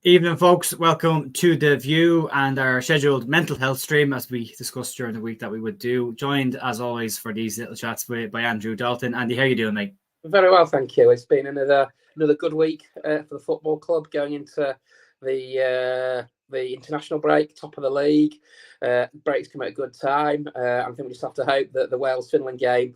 Evening, folks. Welcome to The View and our scheduled mental health stream, as we discussed during the week that we would do. Joined, as always, for these little chats by Andrew Dalton. Andy, how you doing, mate? Very well, thank you. It's been another good week for the football club, going into the international break, top of the league. Breaks come at a good time. I think we just have to hope that the Wales-Finland game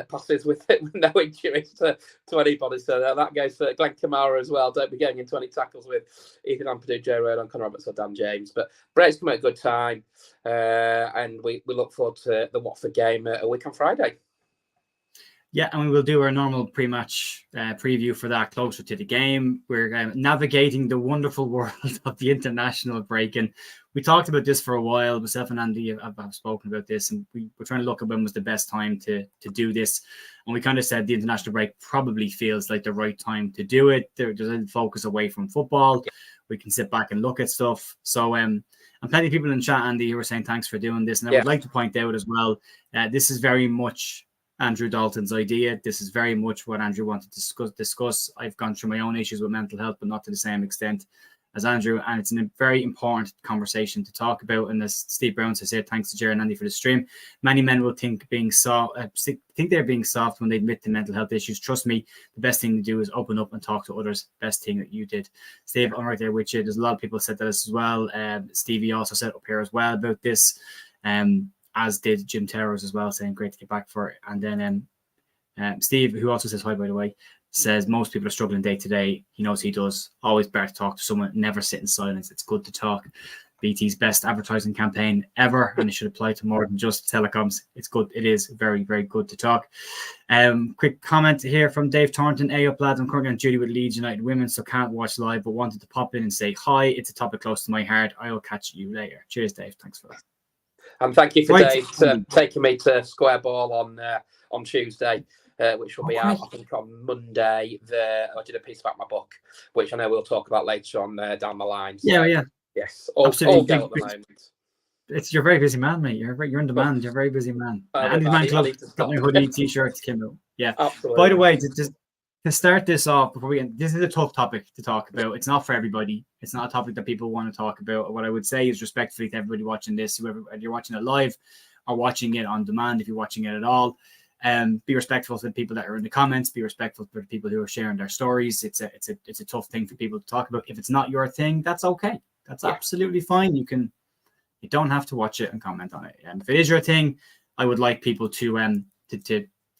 passes with no injuries to anybody. So that goes for Glenn Kamara as well. Don't be going into any tackles with Ethan Ampadu, Joe Rodon, Conor Roberts or Dan James. But breaks come at a good time. And we look forward to the Watford game a week on Friday. Yeah, and we will do our normal pre-match preview for that closer to the game. We're navigating the wonderful world of the international break. And we talked about this for a while. Myself and Andy have spoken about this, and we were trying to look at when was the best time to do this. And we kind of said the international break probably feels like the right time to do it. There's a focus away from football. We can sit back and look at stuff. So, and plenty of people in chat, Andy, who were saying thanks for doing this. And I would like to point out as well, this is very much Andrew Dalton's idea. This is very much what Andrew wanted to discuss. I've gone through my own issues with mental health, but not to the same extent as Andrew. And it's a very important conversation to talk about. And as Steve Brown said, thanks to Jerry and Andy for the stream. Many men will think they're being soft when they admit to mental health issues. Trust me, the best thing to do is open up and talk to others. Best thing that you did. Steve, I'm right there with you. There's a lot of people said that as well. Stevie also said up here as well about this. As did Jim Towers as well, saying great to get back for it. And then Steve, who also says hi, by the way, says most people are struggling day to day. He knows he does. Always better to talk to someone. Never sit in silence. It's good to talk. BT's best advertising campaign ever, and it should apply to more than just telecoms. It's good. It is very, very good to talk. Quick comment here from Dave Thornton. Hey up, lads. I'm currently on duty with Leeds United Women, so can't watch live, but wanted to pop in and say hi. It's a topic close to my heart. I will catch you later. Cheers, Dave. Thanks for that. And thank you for Dave taking me to Square Ball on Tuesday, which will be out, I think, on Monday. I did a piece about my book, which I know we'll talk about later on down the line. So, yes, all go at the moment. You're a very busy man, mate. You're in demand. You're a very busy man. Andy's Man Club got my hoodie, t-shirts, came out. Yeah. Absolutely. By the way, to start this off, this is a tough topic to talk about. It's not for everybody. It's not a topic that people want to talk about. What I would say is respectfully to everybody watching this, whether you're watching it live or watching it on demand, if you're watching it at all, be respectful to the people that are in the comments. Be respectful to the people who are sharing their stories. It's a tough thing for people to talk about. If it's not your thing, that's okay. That's absolutely fine. You don't have to watch it and comment on it. And if it is your thing, I would like people to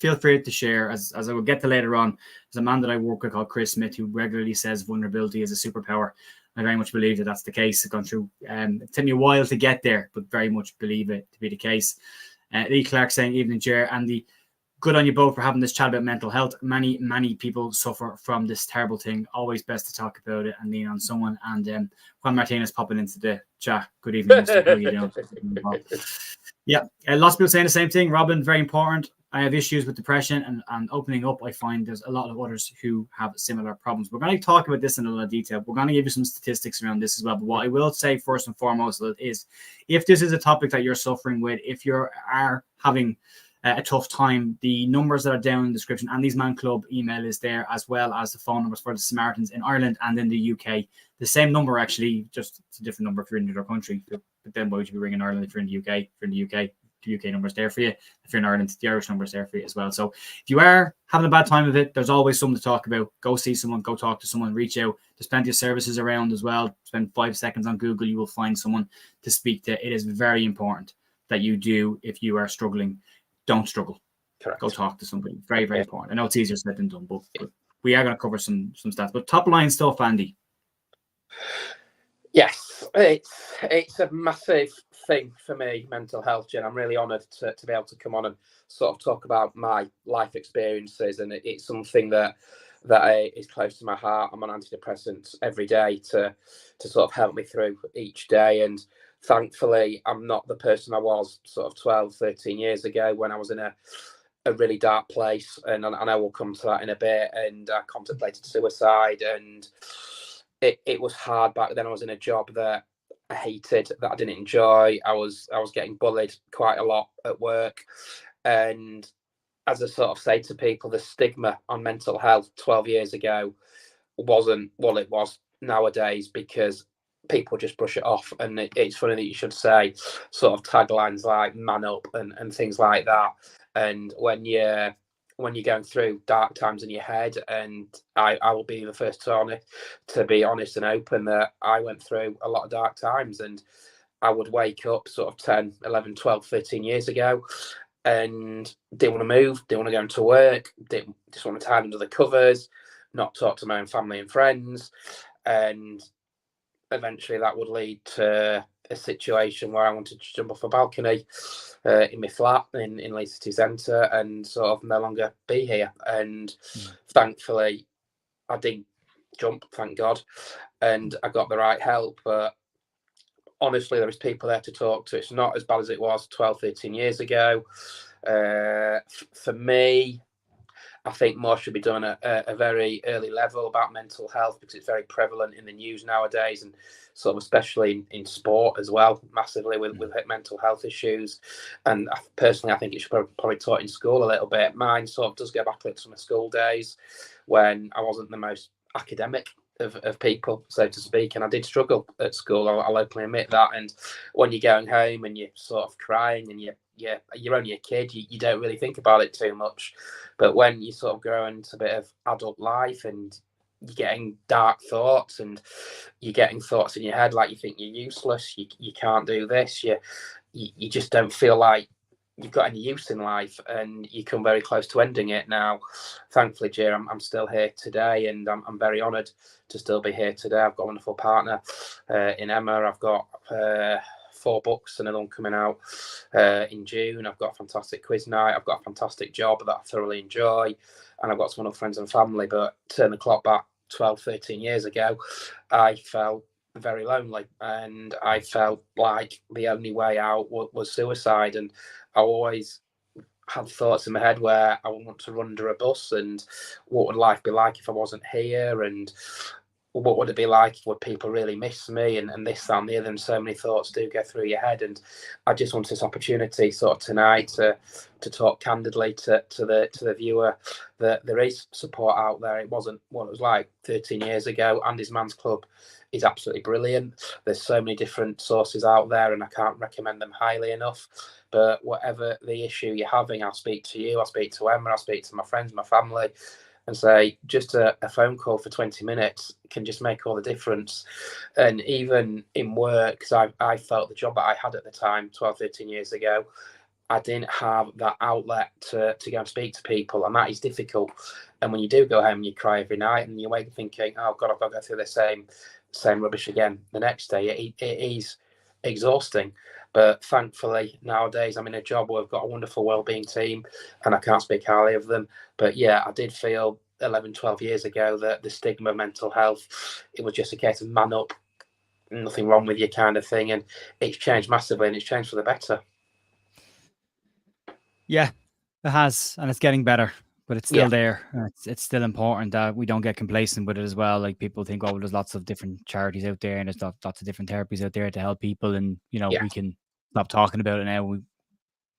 feel free to share, as I will get to later on. There's a man that I work with called Chris Smith who regularly says vulnerability is a superpower. I very much believe that that's the case. I've gone through, it took me a while to get there, but very much believe it to be the case. Lee Clark saying, evening, Jer. Andy, good on you both for having this chat about mental health. Many, many people suffer from this terrible thing. Always best to talk about it and lean on someone. And Juan Martinez popping into the chat. Good evening, Mr. How are you doing? Yeah, lots of people saying the same thing. Robin, very important. I have issues with depression and opening up. I find there's a lot of others who have similar problems. We're going to talk about this in a lot of detail. We're going to give you some statistics around this as well. But what I will say first and foremost is if this is a topic that you're suffering with, if you are having a tough time, the numbers that are down in the description and Andy's Man Club email is there, as well as the phone numbers for the Samaritans in Ireland and in the UK. The same number, actually, just it's a different number if you're in another country. But then why would you be ringing Ireland if you're in the UK? If you're in the UK, the UK number is there for you. If you're in Ireland, the Irish number is there for you as well. So if you are having a bad time of it, there's always something to talk about. Go see someone, go talk to someone, reach out. There's plenty of services around as well. Spend 5 seconds on Google, you will find someone to speak to. It is very important that you do. If you are struggling, don't struggle. Correct. Go talk to somebody. Very, very important. I know it's easier said than done, but we are going to cover some stats. But top line stuff, Andy. Yes, it's a massive thing for me, mental health, Jen. I'm really honoured to be able to come on and sort of talk about my life experiences, and it's something that is close to my heart. I'm on antidepressants every day to sort of help me through each day, and thankfully I'm not the person I was sort of 12, 13 years ago when I was in a really dark place, and I will come to that in a bit, and I contemplated suicide, and it was hard back then. I was in a job that I hated, that I didn't enjoy. I was getting bullied quite a lot at work. And as I sort of say to people, the stigma on mental health 12 years ago wasn't what it was nowadays because people just brush it off. And it's funny that you should say sort of taglines like "man up" and things like that. And when you're going through dark times in your head, and I will be the first to be honest and open that I went through a lot of dark times, and I would wake up sort of 10, 11, 12, 13 years ago and didn't want to move, didn't want to go into work, just want to hide under the covers, not talk to my own family and friends. And eventually that would lead to a situation where I wanted to jump off a balcony in my flat in Leeds City Centre and sort of no longer be here. And thankfully, I didn't jump, thank God, and I got the right help. But honestly, there is people there to talk to. It's not as bad as it was 12, 13 years ago. For me, I think more should be done at a very early level about mental health because it's very prevalent in the news nowadays, and sort of especially in sport as well, massively with mental health issues. And personally, I think it should probably taught in school a little bit. Mine sort of does go back to my school days when I wasn't the most academic of people, so to speak, and I did struggle at school. I'll openly admit that. And when you're going home and you're sort of crying and you're only a kid, you don't really think about it too much. But when you sort of grow into a bit of adult life and you're getting dark thoughts and you're getting thoughts in your head like you think you're useless, you can't do this, you just don't feel like you've got any use in life, and you come very close to ending it. Now, thankfully, Jay, I'm still here today, and I'm very honoured to still be here today. I've got a wonderful partner in Emma. I've got 4 books, another one coming out in June. I've got a fantastic quiz night. I've got a fantastic job that I thoroughly enjoy, and I've got some other friends and family. But turn the clock back 12, 13 years ago, I felt very lonely, and I felt like the only way out was suicide. And I always had thoughts in my head where I would want to run under a bus, and what would life be like if I wasn't here, and what would it be like? Would people really miss me? And this, that, and the other. And so many thoughts do go through your head. And I just want this opportunity sort of tonight to talk candidly to the viewer that there is support out there. It wasn't what it was like 13 years ago. Andy's Man's Club is absolutely brilliant. There's so many different sources out there, and I can't recommend them highly enough. But whatever the issue you're having, I'll speak to you, I'll speak to Emma, I'll speak to my friends, my family, and say just a phone call for 20 minutes can just make all the difference. And even in work, because I felt the job that I had at the time, 12, 13 years ago, I didn't have that outlet to go and speak to people, and that is difficult. And when you do go home, you cry every night, and you wake up thinking, oh God, I've got to go through the same rubbish again the next day. It is exhausting. But thankfully, nowadays, I'm in a job where I've got a wonderful wellbeing team, and I can't speak highly of them. But yeah, I did feel 11, 12 years ago that the stigma of mental health, it was just a case of man up, nothing wrong with you kind of thing. And it's changed massively, and it's changed for the better. Yeah, it has, and it's getting better, but it's still there. It's still important that we don't get complacent with it as well. Like, people think, oh, there's lots of different charities out there, and there's lots of different therapies out there to help people, and we can stop talking about it now.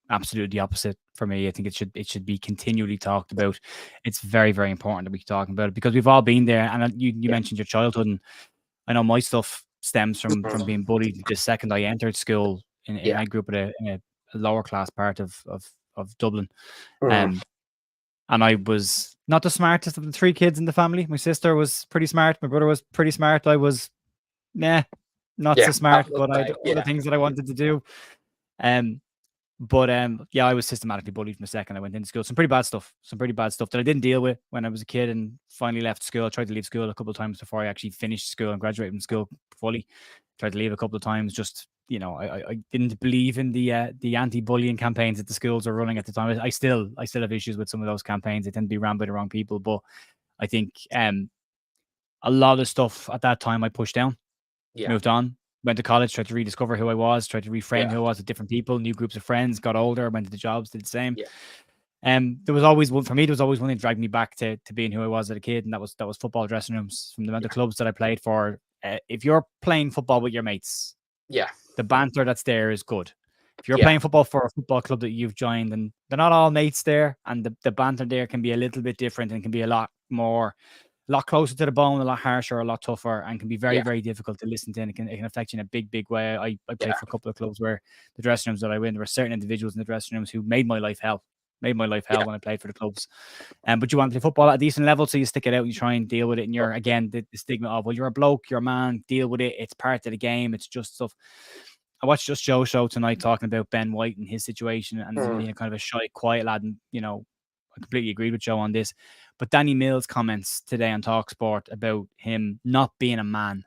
Absolutely the opposite for me. I think it should be continually talked about. It's very, very important that we keep talking about it, because we've all been there. And you mentioned your childhood, and I know my stuff stems from being bullied the second I entered school. I grew up in a lower class part of Dublin, and I was not the smartest of the 3 kids in the family. My sister was pretty smart. My brother was pretty smart. I was not so smart, but I had other things that I wanted to do. But I was systematically bullied from the second I went into school. Some pretty bad stuff that I didn't deal with when I was a kid, and finally left school. I tried to leave school a couple of times before I actually finished school and graduated from school fully. Tried to leave a couple of times. Just, I didn't believe in the anti-bullying campaigns that the schools are running at the time. I still have issues with some of those campaigns. They tend to be ran by the wrong people. But I think a lot of stuff at that time I pushed down, moved on. Went to college, tried to rediscover who I was, tried to reframe who I was with different people, new groups of friends, got older, went to the jobs, did the same. There was always one thing that dragged me back to being who I was as a kid, and that was football dressing rooms. From the amount of clubs that I played for, if you're playing football with your mates, the banter that's there is good. If you're playing football for a football club that you've joined, and they're not all mates there, and the banter there can be a little bit different and can be a lot more a lot closer to the bone, a lot harsher, a lot tougher, and can be very, Yeah. very difficult to listen to. And it can affect you in a big, big way. I played Yeah. for a couple of clubs where the dressing rooms that I went, there were certain individuals in the dressing rooms who made my life hell. When I played for the clubs. But you want to play football at a decent level, so you stick it out and you try and deal with it. And you're, again, the stigma of, well, you're a bloke, you're a man, deal with it. It's part of the game. It's just stuff. I watched Just Joe's show tonight talking about Ben White and his situation and being kind of a shy, quiet lad. And, you know, I completely agreed with Joe on this. But Danny Mills' comments today on TalkSport about him not being a man,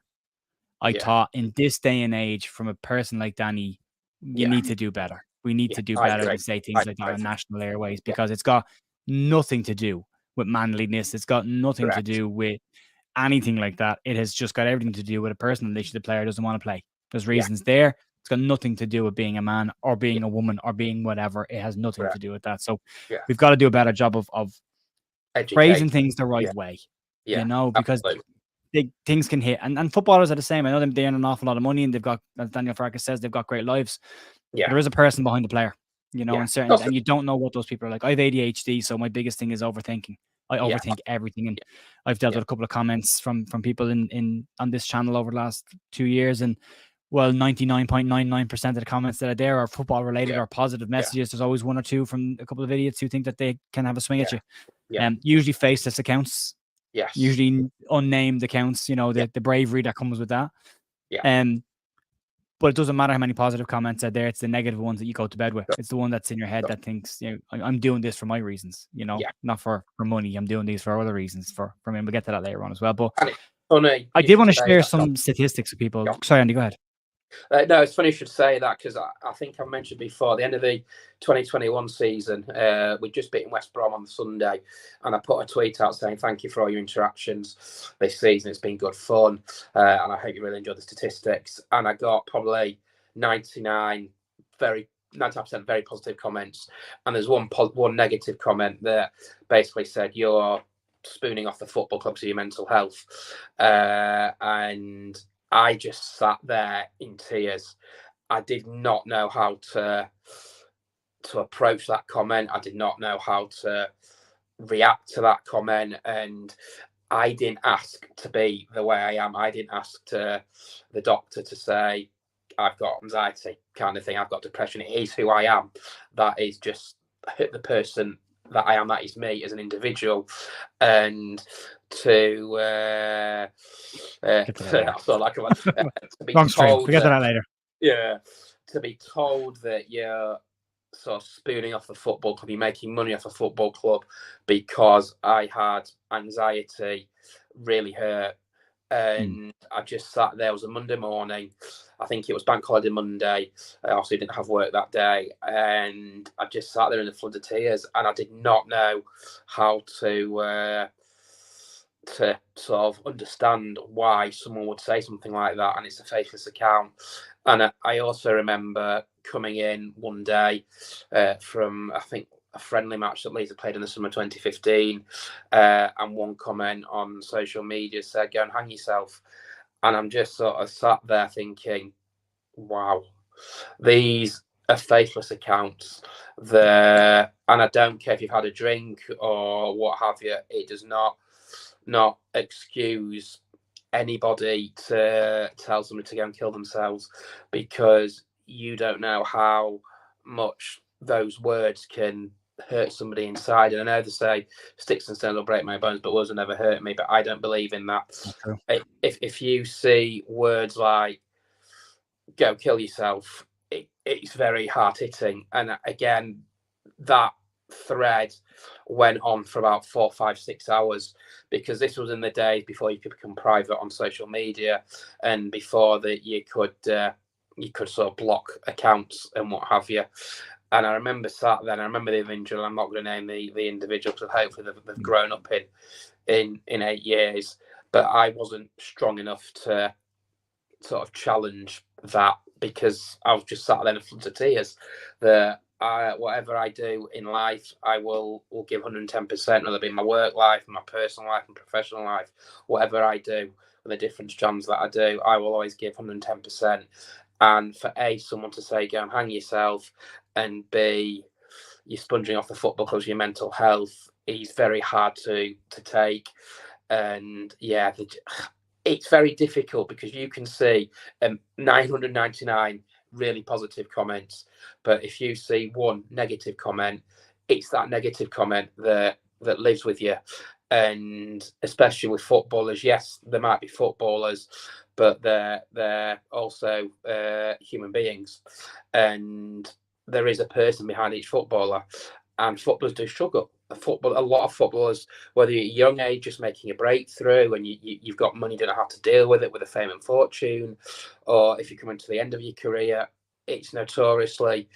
I thought in this day and age, from a person like Danny, you need to do better. We need to do better than say things like that on national airways, because it's got nothing to do with manliness. It's got nothing to do with anything like that. It has just got everything to do with a personal issue. The player doesn't want to play. There's reasons there. It's got nothing to do with being a man or being a woman or being whatever. It has nothing to do with that. So we've got to do a better job of phrasing things the right way, you know, because big things can hit. And footballers are the same. I know they earn an awful lot of money and they've got, as Daniel Farkas says, they've got great lives. Yeah. There is a person behind the player, you know, and you don't know what those people are like. I have ADHD, so my biggest thing is overthinking. I overthink everything. And I've dealt with a couple of comments from people on this channel over the last 2 years. And well, 99.99% of the comments that are there are football related or positive messages. There's always one or two from a couple of idiots who think that they can have a swing at you. Usually faceless accounts. Yes. Usually unnamed accounts, you know, the bravery that comes with that. But it doesn't matter how many positive comments are there. It's the negative ones that you go to bed with. It's the one that's in your head that thinks, you know, I'm doing this for my reasons, you know, not for money. I'm doing these for other reasons. For me, we'll get to that later on as well. But I did want to share some statistics with people. Sorry, Andy, go ahead. No, it's funny you should say that, because I think I mentioned before, at the end of the 2021 season, we'd just beaten West Brom on Sunday, and I put a tweet out saying thank you for all your interactions this season. It's been good fun, and I hope you really enjoyed the statistics. And I got probably 99% very positive comments, and there's one negative comment that basically said you're spooning off the football club to your mental health, and I just sat there in tears. I did not know how to approach that comment. I did not know how to react to that comment. And I didn't ask to be the way I am. I didn't ask the doctor to say, I've got anxiety kind of thing. I've got depression. It is who I am. That is just the person that I am. That is me as an individual. And to be told, we get to that later. Yeah, to be told that you're sort of spooning off the football club, you're making money off a football club, because I had anxiety, really hurt. And I just sat there. It was a Monday morning. I think it was Bank Holiday Monday. I also didn't have work that day. And I just sat there in a flood of tears. And I did not know how to sort of understand why someone would say something like that. And it's a faceless account. And I also remember coming in one day from, I think, a friendly match that Leeds had played in the summer 2015, and one comment on social media said, go and hang yourself. And I'm just sort of sat there thinking, wow, these are faithless accounts. And I don't care if you've had a drink or what have you, it does not excuse anybody to tell somebody to go and kill themselves, because you don't know how much those words can hurt somebody inside. And I know they say sticks and stones will break my bones, but words will never hurt me. But I don't believe in that. If you see words like "go kill yourself," it's very hard hitting. And again, that thread went on for about 4, 5, 6 hours, because this was in the days before you could become private on social media, and before that you could sort of block accounts and what have you. And I remember sat there, and I remember the individual. I'm not going to name the individual, because hopefully they've grown up in 8 years. But I wasn't strong enough to sort of challenge that, because I was just sat there in a flood of tears. That whatever I do in life, I will give 110%, whether it be my work life, my personal life, and professional life. Whatever I do, with the different strands that I do, I will always give 110%. And for someone to say, go and hang yourself, and B, you're sponging off the football because of your mental health, is very hard to take. And yeah, it's very difficult because you can see 999 really positive comments, but if you see one negative comment, it's that negative comment that lives with you. And especially with footballers, yes, there might be footballers, but they're also human beings, and there is a person behind each footballer, and footballers do struggle. A lot of footballers, whether you're young age, just making a breakthrough, and you've got money, don't know how to deal with it, with a fame and fortune, or if you're coming to the end of your career, it's notoriously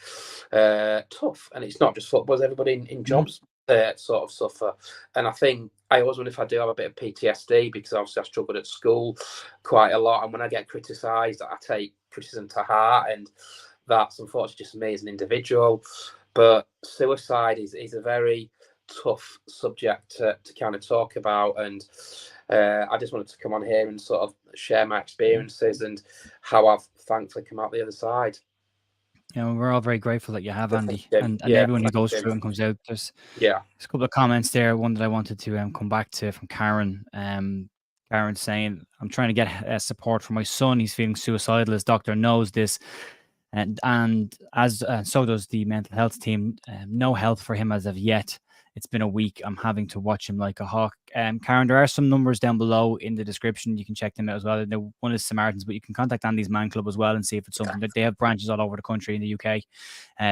tough. And it's not just footballers; everybody in jobs sort of suffer. And I think I always wonder if I do have a bit of PTSD, because obviously I struggled at school quite a lot, and when I get criticised, I take criticism to heart, and that's unfortunately just me as an individual. But suicide is a very tough subject to kind of talk about, and I just wanted to come on here and sort of share my experiences and how I've thankfully come out the other side. We're all very grateful that you have, Andy, and everyone who goes through and comes out. There's a couple of comments there. One that I wanted to come back to from Karen. Karen saying, "I'm trying to get support for my son. He's feeling suicidal. His doctor knows this, and as so does the mental health team. No help for him as of yet. It's been a week. I'm having to watch him like a hawk." Karen, there are some numbers down below in the description. You can check them out as well. One is Samaritans, but you can contact Andy's Man Club as well and see if it's something that they have branches all over the country in the UK.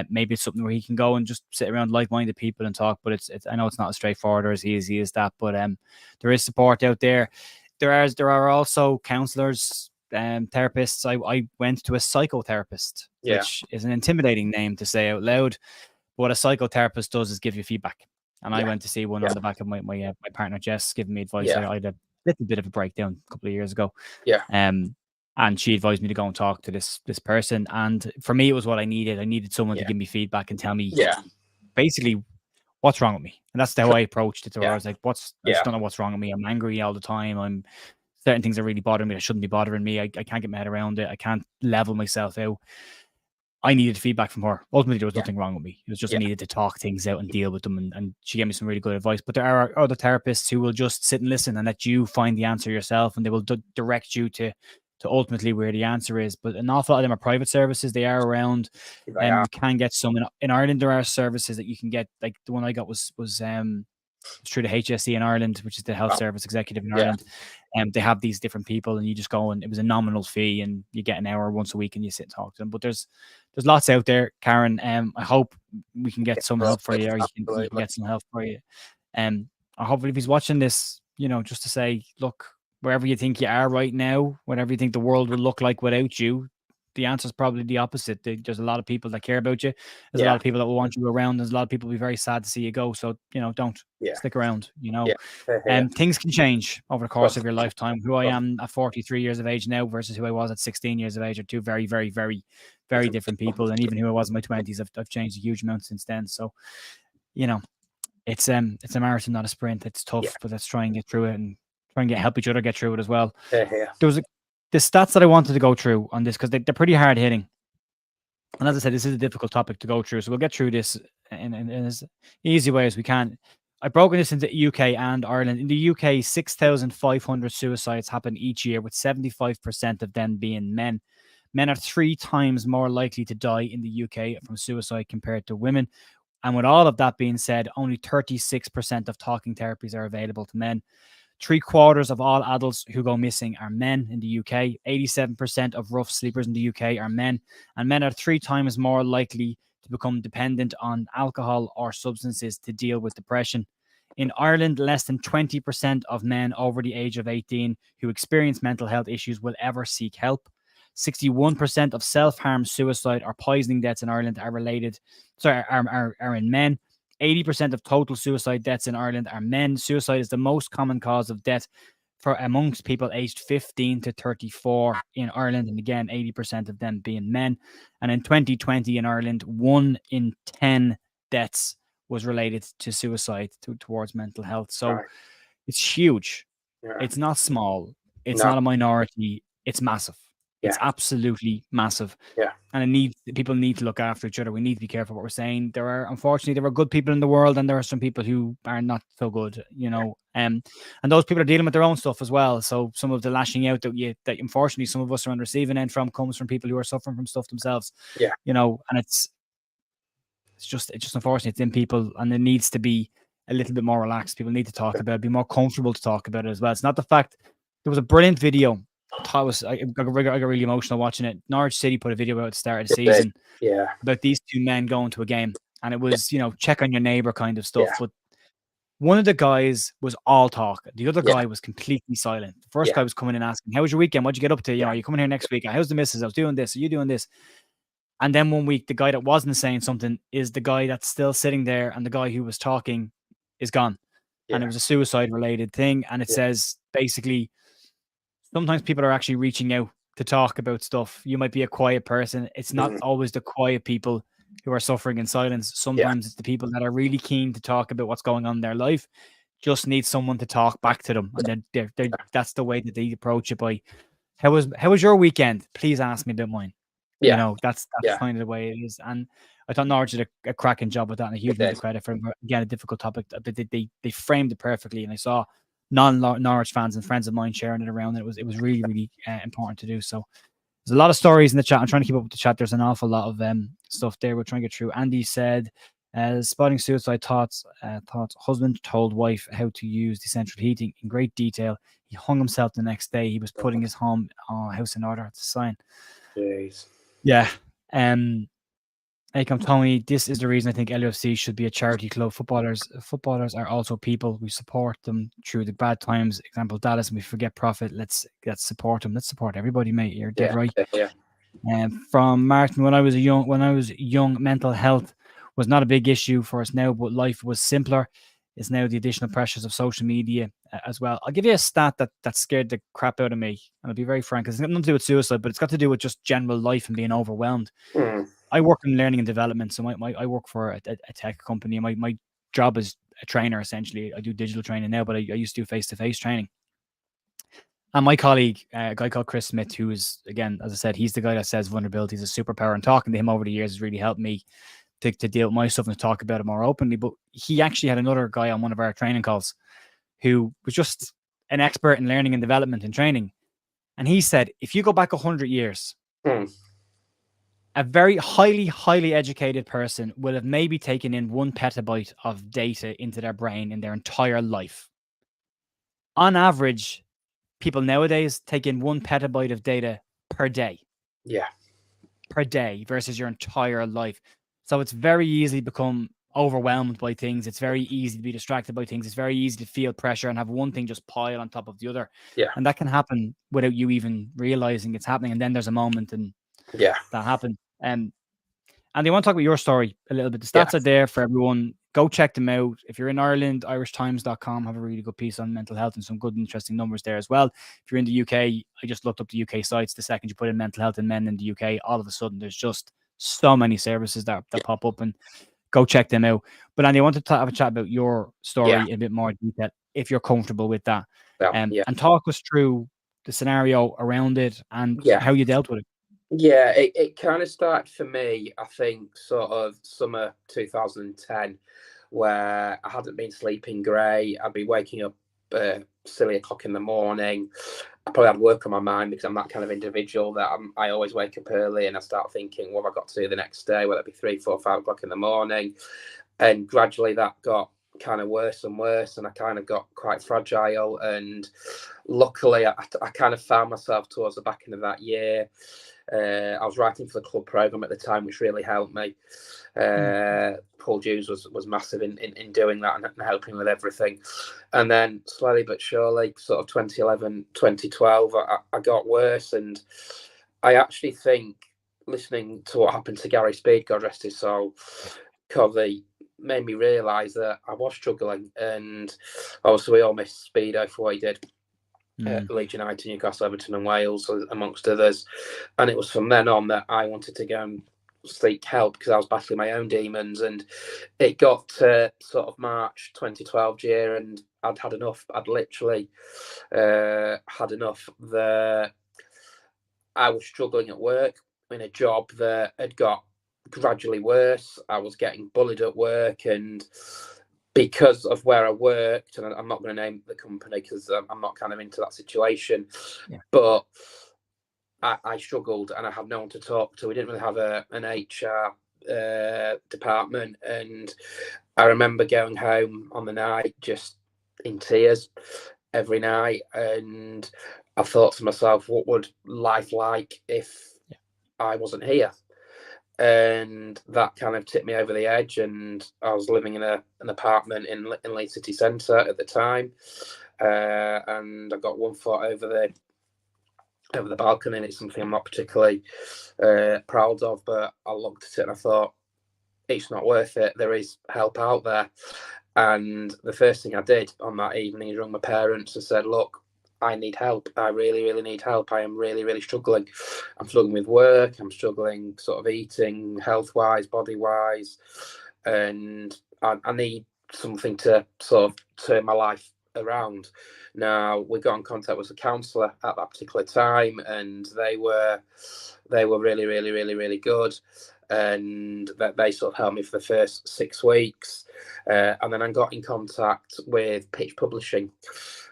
Maybe it's something where he can go and just sit around like-minded people and talk. But it's I know it's not as straightforward or as easy as that. But there is support out there. There are also counselors, therapists. I went to a psychotherapist, which is an intimidating name to say out loud. But what a psychotherapist does is give you feedback. And I went to see one on the back of my partner Jess giving me advice. I had a little bit of a breakdown a couple of years ago. And she advised me to go and talk to this person. And for me, it was what I needed. I needed someone to give me feedback and tell me basically what's wrong with me. And that's how I approached it to her. I was like, I just don't know what's wrong with me. I'm angry all the time. Certain things are really bothering me that shouldn't be bothering me. I can't get my head around it. I can't level myself out. I needed feedback from her. Ultimately, there was nothing wrong with me. It was just I needed to talk things out and deal with them. And she gave me some really good advice. But there are other therapists who will just sit and listen and let you find the answer yourself. And they will direct you to ultimately where the answer is. But an awful lot of them are private services. They are around. And you can get some. In Ireland, there are services that you can get. Like the one I got was through the HSE in Ireland, which is the Health Service Executive in Ireland. They have these different people, and you just go, and it was a nominal fee, and you get an hour once a week, and you sit and talk to them. But there's lots out there, Karen. I hope we can get some help for you, or you can get some help for you. Hopefully, if he's watching this, just to say, look, wherever you think you are right now, whatever you think the world will look like without you, the answer is probably the opposite. There's a lot of people that care about you. There's a lot of people that will want you around. There's a lot of people who will be very sad to see you go. So, don't stick around, things can change over the course of your lifetime. Who I am at 43 years of age now versus who I was at 16 years of age are two very, very, very, very different people. And even who I was in my 20s, I've changed a huge amount since then. So, it's a marathon, not a sprint. It's tough, but let's try and get through it and try and help each other get through it as well. There was the stats that I wanted to go through on this, because they're pretty hard hitting. And as I said, this is a difficult topic to go through. So we'll get through this in as easy way as we can. I've broken this into UK and Ireland. In the UK, 6,500 suicides happen each year, with 75% of them being men. Men are 3 times more likely to die in the UK from suicide compared to women. And with all of that being said, only 36% of talking therapies are available to men. 3/4 of all adults who go missing are men in the UK. 87% of rough sleepers in the UK are men. And men are 3 times more likely to become dependent on alcohol or substances to deal with depression. In Ireland, less than 20% of men over the age of 18 who experience mental health issues will ever seek help. 61% of self-harm, suicide, or poisoning deaths in Ireland are in men. 80% of total suicide deaths in Ireland are men. Suicide is the most common cause of death for amongst people aged 15 to 34 in Ireland. And again, 80% of them being men. And in 2020 in Ireland, 1 in 10 deaths was related to suicide towards mental health. So it's huge. It's not small. It's not a minority. It's massive. It's absolutely massive. Yeah. And people need to look after each other. We need to be careful what we're saying. Unfortunately, there are good people in the world, and there are some people who are not so good, and those people are dealing with their own stuff as well. So some of the lashing out that unfortunately some of us are on the receiving end from comes from people who are suffering from stuff themselves. Yeah. And it's just unfortunate. It's in people, and it needs to be a little bit more relaxed. People need to talk about it, be more comfortable to talk about it as well. It's not the fact. There was a brilliant video. I got really emotional watching it. Norwich City put a video out at the start of the season about these two men going to a game, and it was check on your neighbor kind of stuff. But one of the guys was all talk, the other guy was completely silent. The first guy was coming in asking, "How was your weekend? What'd you get up to? Are you coming here next week? How's the missus? I was doing this. Are you doing this?" And then one week, the guy that wasn't saying something is the guy that's still sitting there, and the guy who was talking is gone. And it was a suicide related thing, and it says basically, sometimes people are actually reaching out to talk about stuff. You might be a quiet person. It's not always the quiet people who are suffering in silence. Sometimes it's the people that are really keen to talk about what's going on in their life, just need someone to talk back to them. And that's the way that they approach it by, how was your weekend? Please ask me about mine. That's kind of the way it is. And I thought Norwich did a cracking job with that, and a huge amount of credit for, again, a difficult topic. They framed it perfectly, and I saw non-Norwich fans and friends of mine sharing it around. And it was really, really important to do. So there's a lot of stories in the chat. I'm trying to keep up with the chat. There's an awful lot of stuff there we're trying to get through. Andy said, spotting suicide thoughts. Husband told wife how to use the central heating in great detail. He hung himself the next day. He was putting his house in order. It's a sign. Jeez. Yeah. Akam Tony, this is the reason I think LUFC should be a charity club. Footballers are also people. We support them through the bad times. Example, Dallas, and we forget profit. Let's support them. Let's support everybody, mate. You're dead right. Yeah. From Martin, when I was young, mental health was not a big issue for us now, but life was simpler. It's now the additional pressures of social media as well. I'll give you a stat that scared the crap out of me, and I'll be very frank. It's got nothing to do with suicide, but it's got to do with just general life and being overwhelmed. I work in learning and development, so I work for a tech company. My job is a trainer, essentially. I do digital training now, but I used to do face-to-face training. And my colleague, a guy called Chris Smith, who is, again, as I said, he's the guy that says vulnerability is a superpower, and talking to him over the years has really helped me to deal with my stuff and to talk about it more openly. But he actually had another guy on one of our training calls who was just an expert in learning and development and training. And he said, if you go back 100 years, a very highly, highly educated person will have maybe taken in 1 petabyte of data into their brain in their entire life. On average, people nowadays take in 1 petabyte of data per day. Yeah. Per day versus your entire life. So it's very easy to become overwhelmed by things. It's very easy to be distracted by things. It's very easy to feel pressure and have one thing just pile on top of the other. Yeah. And that can happen without you even realizing it's happening. And then there's a moment and that happened. And they want to talk about your story a little bit. The stats are there for everyone. Go check them out. If you're in Ireland, irishtimes.com have a really good piece on mental health and some good, interesting numbers there as well. If you're in the UK, I just looked up the UK sites. The second you put in mental health and men in the UK, all of a sudden there's just so many services that pop up, and go check them out. But Andy, I wanted to have a chat about your story in a bit more detail, if you're comfortable with that. And talk us through the scenario around it and how you dealt with it. Yeah, it kind of started for me, I think, sort of summer 2010, where I hadn't been sleeping great. I'd be waking up silly o'clock in the morning. I probably had work on my mind because I'm that kind of individual that I always wake up early and I start thinking, what have I got to do the next day? Whether it be 3, 4, 5 o'clock in the morning. And gradually that got kind of worse and worse, and I kind of got quite fragile. And luckily I kind of found myself towards the back end of that year. I was writing for the club program at the time, which really helped me. Paul Hughes was massive in doing that and helping with everything. And then slowly but surely, sort of 2011, 2012, I got worse. And I actually think, listening to what happened to Gary Speed, God rest his soul, Covey, made me realise that I was struggling. And obviously we all miss Speedo for what he did. Leeds United, Newcastle, Everton and Wales, amongst others. And it was from then on that I wanted to go and seek help because I was battling my own demons. And it got to sort of March 2012 year and I'd had enough. I'd literally had enough. I was struggling at work in a job that had got gradually worse. I was getting bullied at work, and because of where I worked, and I'm not going to name the company because I'm not kind of into that situation, but I struggled and I had no one to talk to. We didn't really have an HR department, and I remember going home on the night just in tears every night, and I thought to myself, what would life like if I wasn't here? And that kind of tipped me over the edge, and I was living in an apartment in Leeds city centre at the time, and I got one foot over the balcony, and it's something I'm not particularly proud of, but I looked at it and I thought, it's not worth it. There is help out there. And the first thing I did on that evening is rang my parents and said, look, I need help. I really, really need help. I am really, really struggling. I'm struggling with work. I'm struggling sort of eating, health-wise, body-wise. And I need something to sort of turn my life around. Now, we got in contact with a counsellor at that particular time, and they were really, really, really, really good. And that they sort of helped me for the first 6 weeks. And then I got in contact with Pitch Publishing,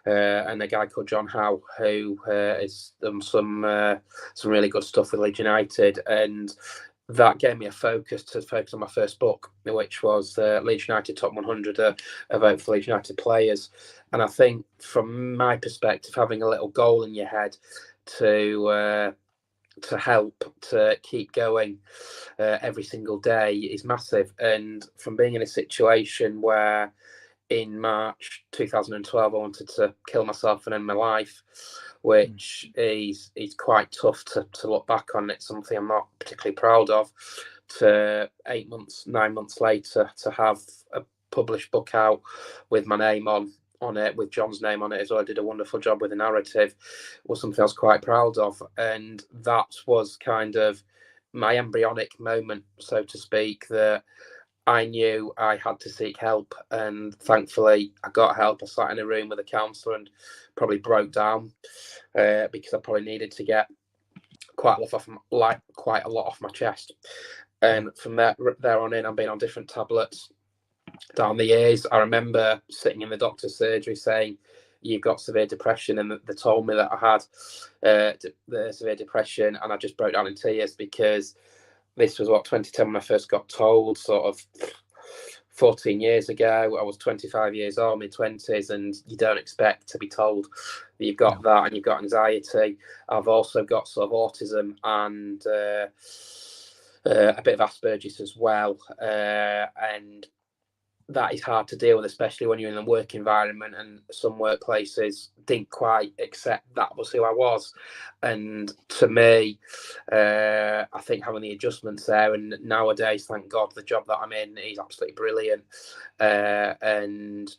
and a guy called John Howe, who has done some really good stuff with Leeds United, and that gave me a focus on my first book, which was Leeds United Top 100, a vote for Leeds United players. And I think, from my perspective, having a little goal in your head to help to keep going every single day is massive. And from being in a situation where in March 2012 I wanted to kill myself and end my life, which is quite tough to look back on. It's something I'm not particularly proud of, to 9 months later to have a published book out with my name on it, with John's name on it as well. I did a wonderful job with the narrative, was something I was quite proud of. And that was kind of my embryonic moment, so to speak, that I knew I had to seek help. And thankfully I got help. I sat in a room with a counsellor and probably broke down because I probably needed to get quite a lot off my chest. And from there on in, I've been on different tablets down the years. I remember sitting in the doctor's surgery saying, you've got severe depression, and they told me that I had the severe depression, and I just broke down in tears, because this was 2010 when I first got told, sort of 14 years ago. I was 25 years old, mid-20s, and you don't expect to be told that you've got that, and you've got anxiety. I've also got sort of autism and a bit of Asperger's as well, and that is hard to deal with, especially when you're in a work environment, and some workplaces didn't quite accept that was who I was. And to me, I think having the adjustments there, and nowadays, thank God, the job that I'm in is absolutely brilliant, and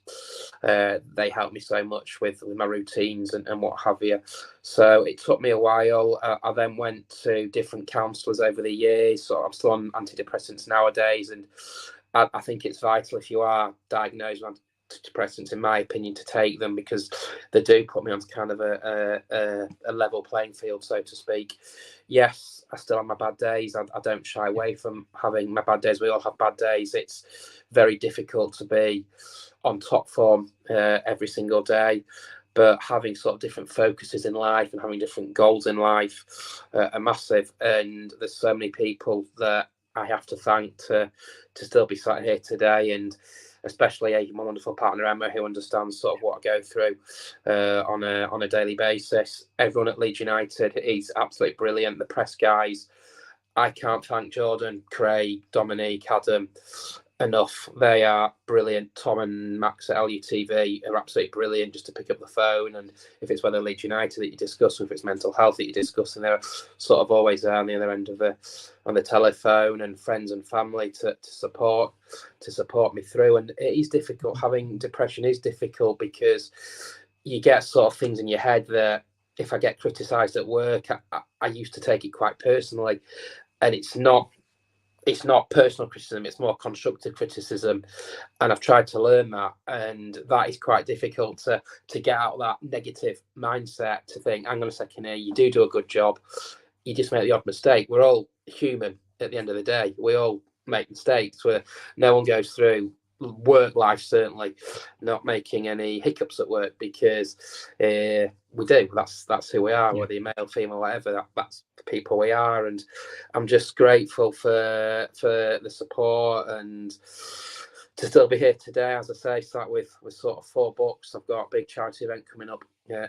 they help me so much with my routines and what have you. So it took me a while. I then went to different counsellors over the years. So I'm still on antidepressants nowadays, and I think it's vital, if you are diagnosed with antidepressants, in my opinion, to take them, because they do put me on kind of a level playing field, so to speak. Yes, I still have my bad days. I don't shy away from having my bad days. We all have bad days. It's very difficult to be on top form every single day. But having sort of different focuses in life and having different goals in life are massive. And there's so many people that I have to thank to still be sat here today, and especially my wonderful partner Emma, who understands sort of what I go through on a daily basis. Everyone at Leeds United is absolutely brilliant. The press guys, I can't thank Jordan, Craig, Dominique, Adam enough. They are brilliant. Tom and Max at LUTV are absolutely brilliant, just to pick up the phone, and if it's whether Leeds United that you discuss, or if it's mental health that you discuss, and they're sort of always there on the other end of on the telephone, and friends and family to support me through. And it is difficult. Having depression is difficult, because you get sort of things in your head that, if I get criticised at work, I used to take it quite personally, and it's not personal criticism, it's more constructive criticism. And I've tried to learn that, and that is quite difficult to get out of that negative mindset, to think, hang on a second here, you do a good job, you just make the odd mistake. We're all human at the end of the day. We all make mistakes. Where no one goes through work life, certainly not making any hiccups at work, because we do. That's who we are, whether you're male, female, whatever. That's the people we are, and I'm just grateful for the support and to still be here today. As I say, start with sort of 4 books. I've got a big charity event coming up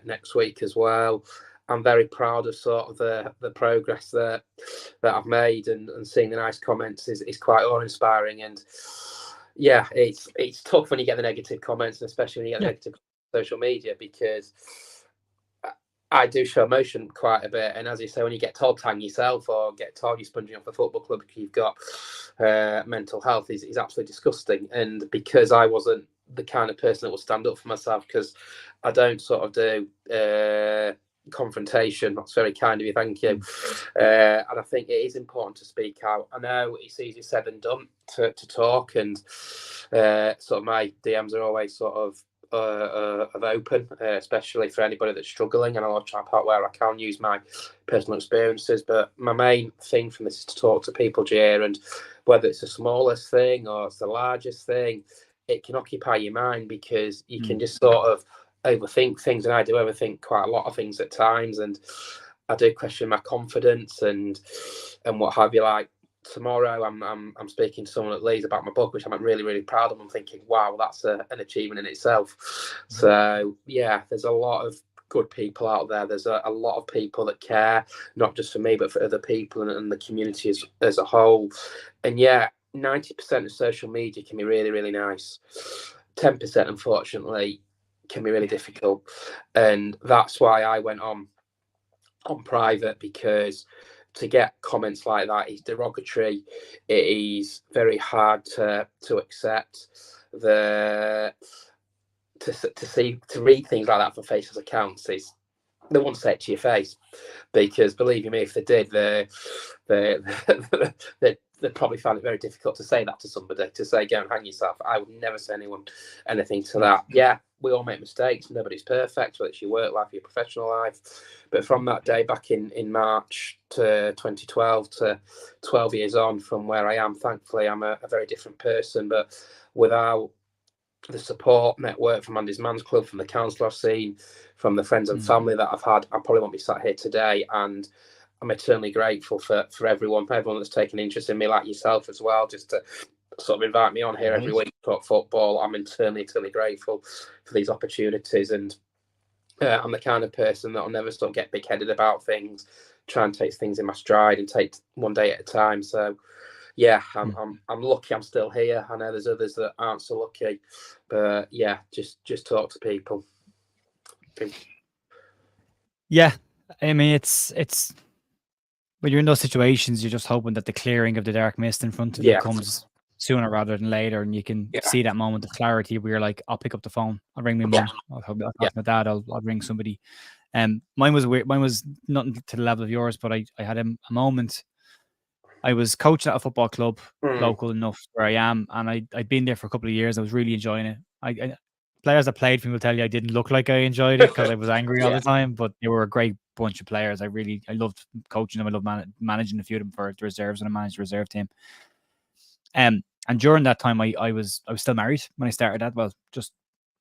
next week as well. I'm very proud of sort of the progress that I've made, and seeing the nice comments is quite awe-inspiring. And yeah, it's tough when you get the negative comments, and especially when you get the negative social media, because I do show emotion quite a bit. And as you say, when you get told to hang yourself or get told you're sponging off the football club because you've got mental health is absolutely disgusting. And because I wasn't the kind of person that would stand up for myself, because I don't sort of do confrontation. That's very kind of you, thank you. And I think it is important to speak out. I know it's easier said than done to talk, and sort of my DMs are always sort of open, especially for anybody that's struggling, and I'll try part where I can use my personal experiences. But my main thing from this is to talk to people, Jay, and whether it's the smallest thing or it's the largest thing, it can occupy your mind, because you can just sort of overthink things, and I do overthink quite a lot of things at times, and I do question my confidence and what have you. Like tomorrow, I'm speaking to someone at Leeds about my book, which I'm really, really proud of. I'm thinking, wow, that's an achievement in itself. So yeah, there's a lot of good people out there. There's a lot of people that care, not just for me, but for other people and the community as a whole. And yeah, 90% of social media can be really, really nice. 10%, unfortunately, can be really difficult. And that's why I went on private, because to get comments like that is derogatory. It is very hard to accept. To read things like that for faceless accounts is, they won't say it to your face, because believe you me, if they did, they probably find it very difficult to say that to somebody, to say go and hang yourself. I would never say anything to that. Yeah, we all make mistakes. Nobody's perfect, whether it's your work life, your professional life. But from that day back in March to 2012 to 12 years on from where I am, thankfully, I'm a very different person. But without the support network from Andy's Man's Club, from the council I've seen, from the friends and family that I've had, I probably won't be sat here today. And I'm eternally grateful for everyone that's taken interest in me, like yourself as well, just to sort of invite me on here every week to talk football. I'm eternally grateful for these opportunities, and I'm the kind of person that'll never sort of get big-headed about things, try and take things in my stride and take one day at a time. So yeah, I'm lucky I'm still here. I know there's others that aren't so lucky, but yeah, just talk to people. Yeah, I mean, it's when you're in those situations, you're just hoping that the clearing of the dark mist in front of you comes sooner rather than later, and you can see that moment of clarity where you're like, I'll pick up the phone, I'll ring my mum, I'll talk to my dad, I'll ring somebody. Mine was weird. Mine was nothing to the level of yours, but I had a moment. I was coaching at a football club, local enough where I am, and I'd been there for a couple of years. I was really enjoying it. I players that played for me will tell you I didn't look like I enjoyed it because I was angry all the time, but they were a great bunch of players. I loved coaching them. I loved managing a few of them for the reserves, and I managed the reserve team. And during that time, I was still married when I started that. Well, just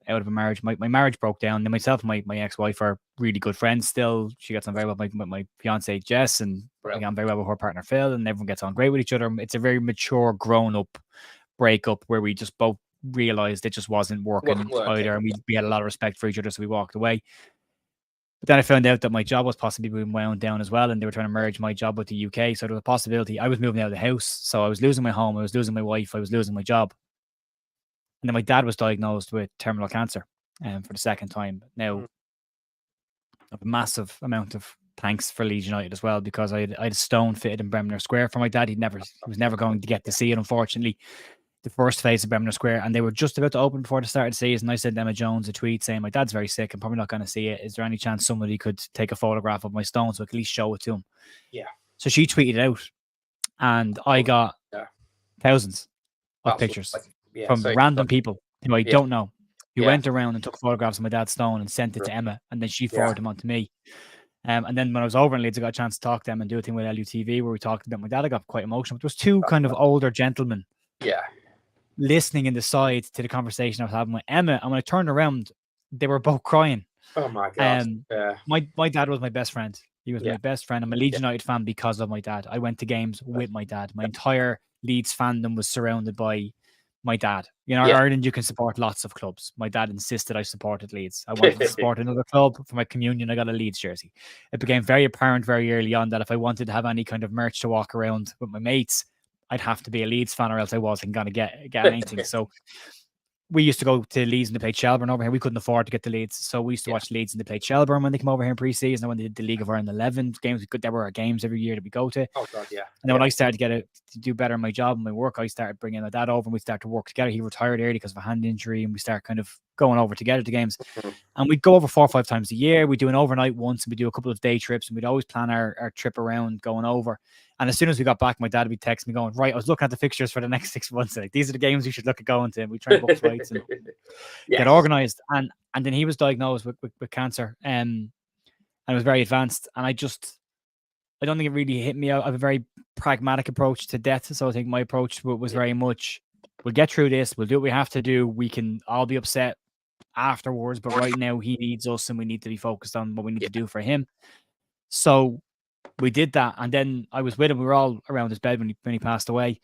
out of a marriage. My marriage broke down. And myself and my ex-wife are really good friends still. She gets on very well with my fiance Jess, and I get on very well with her partner Phil, and everyone gets on great with each other. It's a very mature, grown-up breakup where we just both realized it just wasn't working either, and we had a lot of respect for each other, so we walked away. But then I found out that my job was possibly being wound down as well, and they were trying to merge my job with the UK. So there was a possibility I was moving out of the house, so I was losing my home, I was losing my wife, I was losing my job. And then my dad was diagnosed with terminal cancer for the second time. Now, a massive amount of thanks for Leeds United as well, because I had a stone fitted in Bremner Square for my dad. He was never going to get to see it, unfortunately, the first phase of Bremner Square. And they were just about to open before the start of the season. I sent Emma Jones a tweet saying, my dad's very sick, I'm probably not going to see it. Is there any chance somebody could take a photograph of my stone so I could at least show it to him? Yeah. So she tweeted it out, and I got thousands of pictures from random people who I don't know, who went around and took photographs of my dad's stone and sent it to Emma, and then she forwarded them on to me. And then when I was over in Leeds, I got a chance to talk to them and do a thing with LUTV where we talked about my dad. I got quite emotional. But there was two kind of older gentlemen listening in the side to the conversation I was having with Emma. And when I turned around, they were both crying. Oh my God. My dad was my best friend. He was my best friend. I'm a Leeds United fan because of my dad. I went to games with my dad. My entire Leeds fandom was surrounded by my dad. You know, in Ireland, you can support lots of clubs. My dad insisted I supported Leeds. I wanted to support another club. For my communion, I got a Leeds jersey. It became very apparent very early on that if I wanted to have any kind of merch to walk around with my mates, I'd have to be a Leeds fan or else I wasn't going to get anything. So we used to go to Leeds and they played Shelburne over here. We couldn't afford to get to Leeds. So we used to watch Leeds and they played Shelburne when they came over here in pre-season. And when they did the League of Ireland 11 games, there were our games every year that we go to. Oh, God, yeah. And then when I started to do better in my job and my work, I started bringing my dad over and we started to work together. He retired early because of a hand injury and we started kind of going over together to games. And we'd go over 4 or 5 times a year. We do an overnight once and we do a couple of day trips and we'd always plan our trip around going over. And as soon as we got back, my dad would text me going, right, I was looking at the fixtures for the next 6 months. Like, these are the games you should look at going to. And we try and book flights and get organized. And then he was diagnosed with cancer and it was very advanced. And I don't think it really hit me. I have a very pragmatic approach to death. So I think my approach was very much, we'll get through this. We'll do what we have to do. We can all be upset afterwards. But right now he needs us and we need to be focused on what we need to do for him. So we did that. And then I was with him. We were all around his bed when he passed away.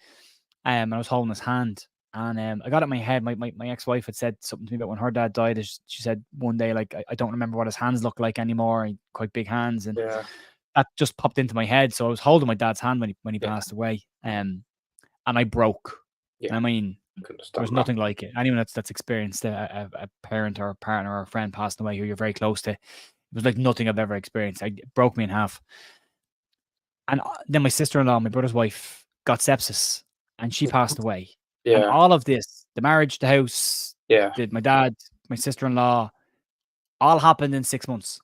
And I was holding his hand. And I got it in my head. My ex-wife had said something to me about when her dad died. She said one day, like, I don't remember what his hands look like anymore. He quite big hands. And that just popped into my head. So I was holding my dad's hand when he passed away. And I broke. I mean, there was nothing like it. Anyone that's experienced a parent or a partner or a friend passing away who you're very close to, it was like nothing I've ever experienced. It broke me in half. And then my sister-in-law, my brother's wife, got sepsis and she passed away. And all of this, the marriage, the house, my dad, my sister-in-law, all happened in 6 months.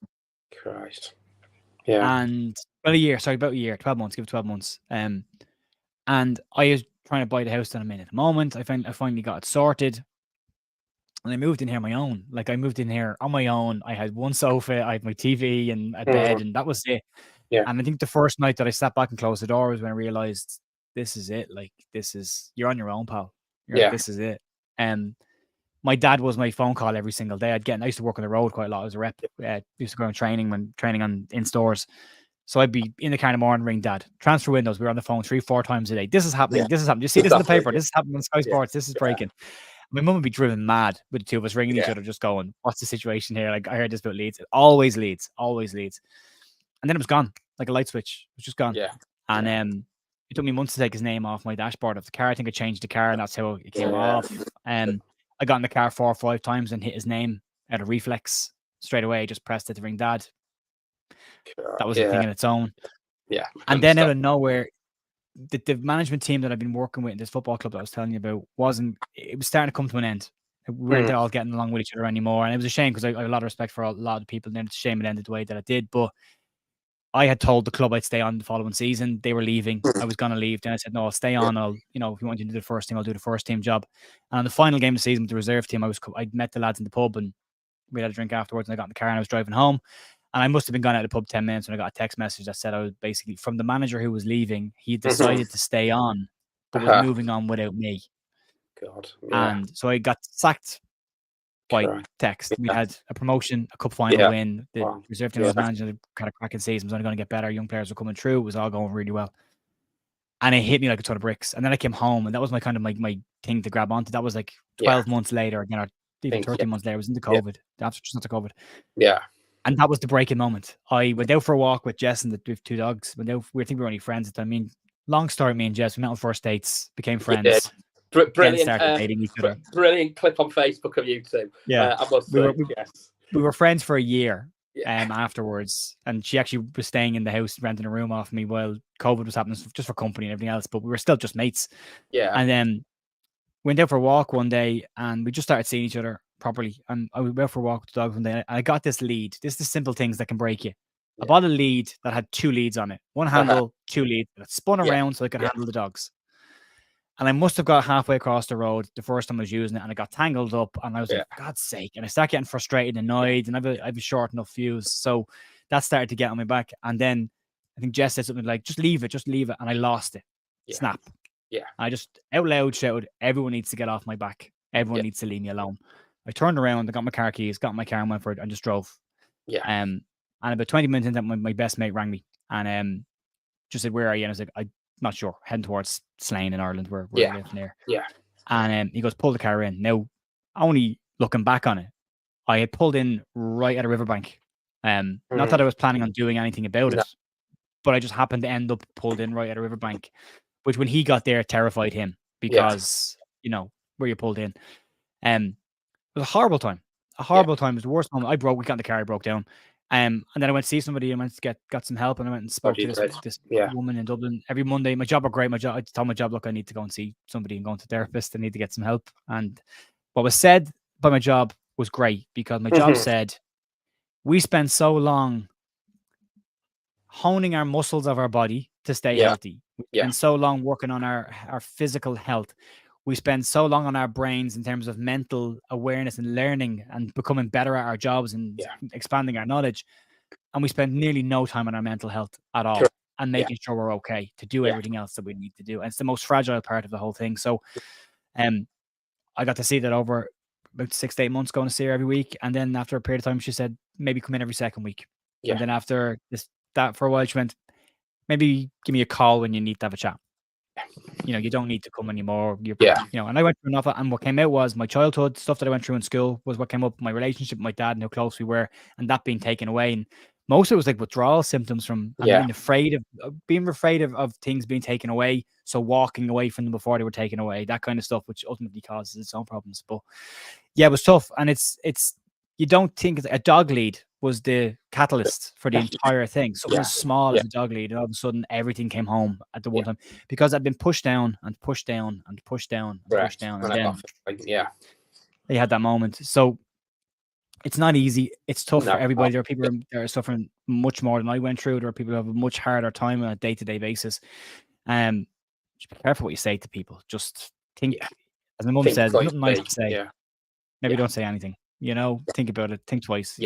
Christ. Yeah. And about a year, 12 months, give it 12 months. And I was trying to buy the house that I'm in at the moment. I finally got it sorted. And I moved in here on my own. Like, I moved in here on my own. I had one sofa, I had my TV and a bed, and that was it. Yeah. And I think the first night that I sat back and closed the door was when I realized this is it. Like, you're on your own, pal. Like, this is it. And my dad was my phone call every single day. I used to work on the road quite a lot. I was a rep. Used to go on training in stores. So I'd be in the car in the morning, ring dad. Transfer windows. We were on the phone 3-4 times a day. This is happening. This is happening. You see this in the paper. This is happening on Sky Sports. This is breaking. My mum would be driven mad with the two of us ringing each other, just going, "What's the situation here?" Like, I heard this about Leeds. It always Leeds. And then it was gone, like a light switch. It was just gone. And it took me months to take his name off my dashboard of the car. I think I changed the car, and that's how it came off. I got in the car 4 or 5 times and hit his name out of reflex straight away. I just pressed it to ring dad. That was a thing in its own. Yeah. And then out of nowhere, the management team that I've been working with in this football club that I was telling you about it was starting to come to an end. We weren't all getting along with each other anymore. And it was a shame because I have a lot of respect for a lot of people. And then it's a shame it ended the way that it did. But I had told the club I'd stay on the following season. They were leaving. I was going to leave. Then I said, no, I'll stay on. If you want you to do the first team, I'll do the first team job. And on the final game of the season with the reserve team, I met the lads in the pub and we had a drink afterwards, and I got in the car and I was driving home. And I must have been gone out of the pub 10 minutes when I got a text message that said I was basically from the manager who was leaving. He decided to stay on, but was moving on without me. God. And so I got sacked by text. We had a promotion, a cup final win. The reserve team was managing a kind of cracking season. It was only going to get better. Young players were coming through. It was all going really well. And it hit me like a ton of bricks. And then I came home, and that was my kind of my thing to grab onto. That was like 12 months later, or even 13 months later. It was into COVID. Just not the COVID. Yeah. And that was the breaking moment. I went out for a walk with Jess and the 2 dogs. We think we were only friends at the time. I mean, long story, me and Jess, we met on first dates, became friends. Brilliant. Brilliant clip on Facebook of you two. Yeah. I must say, we were friends for a year afterwards. And she actually was staying in the house, renting a room off me while COVID was happening, just for company and everything else. But we were still just mates. Yeah. And then went out for a walk one day and we just started seeing each other properly. And I went out for a walk with the dogs one day and I got this lead. This is the simple things that can break you. I bought a lead that had 2 leads on it. One handle, 2 leads. That spun around so I could handle the dogs. And I must have got halfway across the road the first time I was using it, and I got tangled up, and I was like, for God's sake. And I started getting frustrated and annoyed, and I have a short enough fuse. So that started to get on my back. And then I think Jess said something like, just leave it. And I lost it. Yeah. Snap. Yeah. I just out loud shouted, everyone needs to get off my back. Everyone needs to leave me alone. I turned around, I got my car keys, got my car and went for it, and just drove. Yeah. And about 20 minutes into that, my best mate rang me and just said, where are you? And I was like, I'm not sure. Heading towards Slane in Ireland, where I live near. Yeah. And he goes, pull the car in. Now, only looking back on it, I had pulled in right at a riverbank. Not that I was planning on doing anything about it, but I just happened to end up pulled in right at a riverbank, which when he got there terrified him because, where you pulled in. It was a horrible time. A horrible time. It was the worst moment. We got in the car, I broke down. And then I went to see somebody and went to got some help, and I went and spoke to this woman in Dublin every Monday. My job were great. I told my job, look, I need to go and see somebody and go to a therapist. I need to get some help. And what was said by my job was great, because my job said, we spend so long honing our muscles of our body to stay healthy. We spend so long working on our physical health. We spend so long on our brains in terms of mental awareness and learning and becoming better at our jobs and expanding our knowledge. And we spend nearly no time on our mental health at all and making sure we're okay to do everything else that we need to do. And it's the most fragile part of the whole thing. So I got to see that over about 6 to 8 months, going to see her every week. And then after a period of time, she said, maybe come in every second week. And then after that for a while, she went, maybe give me a call when you need to have a chat. You don't need to come anymore. And I went through enough, and what came out was my childhood stuff that I went through in school was what came up. My relationship with my dad and how close we were, and that being taken away. And most of it was like withdrawal symptoms from being afraid of things being taken away. So walking away from them before they were taken away, that kind of stuff, which ultimately causes its own problems. But it was tough, and it's you don't think a dog lead was the catalyst for the entire thing. Something as small as a dog lead, and all of a sudden everything came home at the one time, because I'd been pushed down and pushed down and pushed down and pushed down, and then they had that moment. So it's not easy. It's tough for everybody. There are people that are suffering much more than I went through. There are people who have a much harder time on a day-to-day basis. Just be careful what you say to people. Just think, as my mum says, nothing nice to say. Maybe don't say anything. Think about it. Think twice.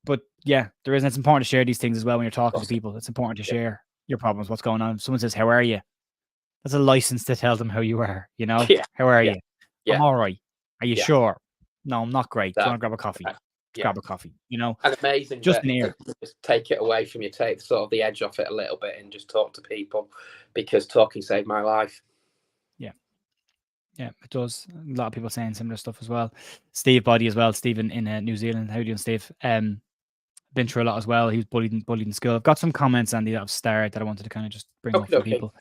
But there is. It's important to share these things as well when you're talking to people. It's important to share your problems, what's going on. If someone says, "How are you?" That's a license to tell them how you are. How are you? I'm all right. Are you sure? No, I'm not great. Do you want to grab a coffee? Grab a coffee. And amazing. Just an ear. Just take it away from you. Take sort of the edge off it a little bit and just talk to people, because talking saved my life. Yeah, it does. A lot of people saying similar stuff as well. Steve Body as well. Steve in New Zealand. How are you doing, Steve? Been through a lot as well. He was bullied in school. I've got some comments, Andy, that have started that I wanted to kind of just bring up for people.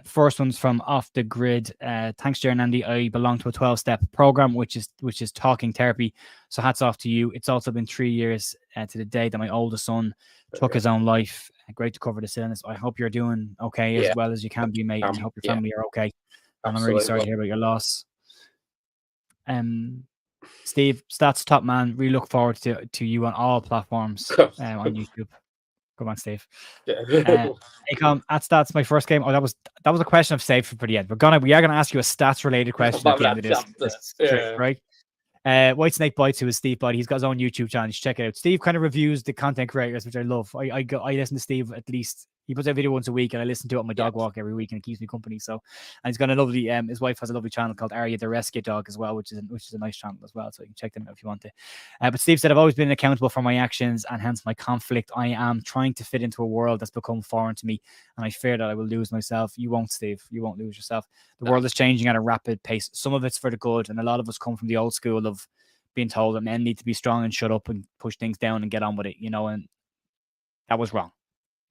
First one's from Off the Grid. Thanks, Jer and Andy. I belong to a 12-step program, which is talking therapy. So hats off to you. It's also been 3 years to the day that my oldest son took his own life. Great to cover this illness. I hope you're doing okay as well as you can be, mate. And I hope your family are okay. And I'm really sorry to hear about your loss. Steve, Stats Top Man, really look forward to you on all platforms on YouTube. Come on, Steve. Hey, at Stats, my first game. Oh, that was a question I've saved for the end. We are gonna ask you a stats related question at the end of this trip, right? White Snake Bites, who is Steve Body. He's got his own YouTube channel. You should check it out. Steve kind of reviews the content creators, which I love. I listen to Steve at least. He puts out a video once a week, and I listen to it on my dog walk every week, and it keeps me company. So, and he's got a lovely. His wife has a lovely channel called Arya the Rescue Dog as well, which is a nice channel as well. So you can check them out if you want to. But Steve said, I've always been accountable for my actions and hence my conflict. I am trying to fit into a world that's become foreign to me, and I fear that I will lose myself. You won't, Steve. You won't lose yourself. The world is changing at a rapid pace. Some of it's for the good, and a lot of us come from the old school of being told that men need to be strong and shut up and push things down and get on with it, and that was wrong.